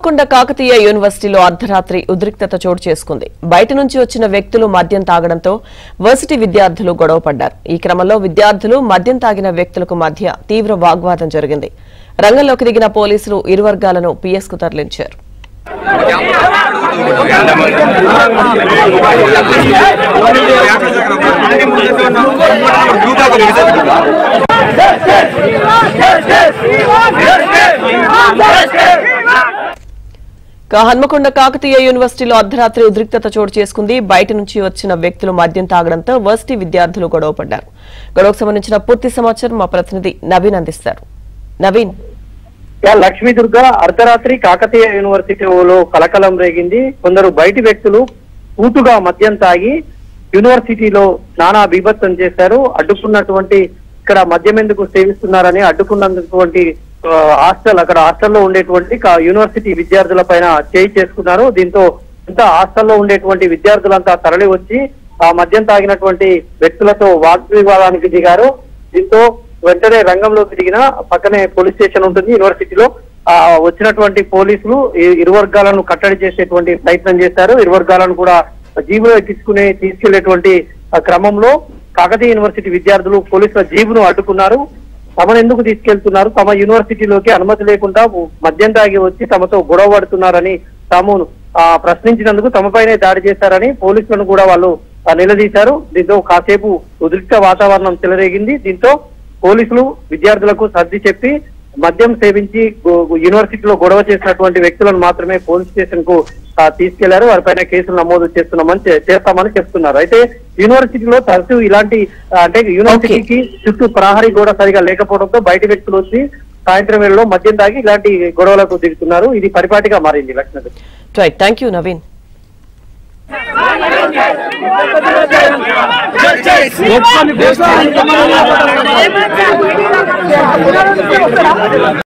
హన్మకొండ కాకతీయ యూనివర్సిటీలో అర్ధరాత్రి ఉద్రిక్తత చోటు చేసుకుంది. బయట నుంచి వచ్చిన వ్యక్తులు మద్యం తాగడంతో వర్సిటీ విద్యార్థులు గొడవ పడ్డారు. ఈ క్రమంలో విద్యార్థులు మద్యం తాగిన వ్యక్తులకు మధ్య తీవ్ర వాగ్వాదం జరిగింది. రంగంలోకి దిగిన పోలీసులు ఇరు వర్గాలను పిఎస్కు తరలించారు. హన్మకొండ కాకతీయ యూనివర్సిటీలో అర్ధరాత్రి ఉద్రిక్తత చోటు చేసుకుంది. బయట నుంచి వచ్చిన వ్యక్తులు మద్యం తాగడంతో వర్సిటీ విద్యార్థులు గొడవ పడ్డారు. గొడవకు సంబంధించిన పూర్తి సమాచారం మా ప్రతినిధి నవీన్ అందిస్తారు. నవీన్, లక్ష్మీదుర్గ అర్ధరాత్రి కాకతీయ యూనివర్సిటీలో కలకలం రేగింది. కొందరు బయటి వ్యక్తులు పూటుగా మద్యం తాగి యూనివర్సిటీలో నానా బీభత్సం చేశారు. అడ్డుకున్నటువంటి ఇక్కడ మద్యం ఎందుకు సేవిస్తున్నారని అడ్డుకున్నటువంటి హాస్టల్లో ఉండేటువంటి యూనివర్సిటీ విద్యార్థుల పైన చేయి చేసుకున్నారు. దీంతో ఇంత హాస్టల్లో ఉండేటువంటి విద్యార్థులంతా తరలి వచ్చి ఆ మద్యం తాగినటువంటి వ్యక్తులతో వాగ్వివాదానికి దిగారు. దీంతో వెంటనే రంగంలోకి దిగిన పక్కనే పోలీస్ స్టేషన్ ఉంటుంది యూనివర్సిటీలో. వచ్చినటువంటి పోలీసులు ఇరు వర్గాలను కట్టడి చేసేటువంటి ప్రయత్నం చేశారు. ఇరు వర్గాలను కూడా జీబులో తీసుకెళ్లేటువంటి క్రమంలో కాకతీయ యూనివర్సిటీ విద్యార్థులు పోలీసుల జీబును అడ్డుకున్నారు. తమను ఎందుకు తీసుకెళ్తున్నారు, తమ యూనివర్సిటీలోకి అనుమతి లేకుండా మద్యం తాగి వచ్చి తమతో గొడవ పడుతున్నారని తాము ప్రశ్నించినందుకు తమపైనే దాడి చేశారని పోలీసులను కూడా వాళ్ళు నిలదీశారు. దీంతో కాసేపు ఉద్రిక్త వాతావరణం చెలరేగింది. దీంతో పోలీసులు విద్యార్థులకు సర్ది చెప్పి మద్యం సేవించి యూనివర్సిటీలో గొడవ చేసినటువంటి వ్యక్తులను మాత్రమే పోలీస్ స్టేషన్ కు తీసుకెళ్లారు. వారిపైన కేసులు నమోదు చేస్తామని చెప్తున్నారు. అయితే యూనివర్సిటీలో తరచూ ఇలాంటి అంటే యూనివర్సిటీకి చుట్టూ ప్రహరీ కూడా సరిగా లేకపోవడంతో బయట వ్యక్తులు వచ్చి సాయంత్రం వేళలో మద్యం తాగి ఇలాంటి గొడవలకు దిగుతున్నారు. ఇది పరిపాటిగా మారింది. Lakshmi, thank you Naveen.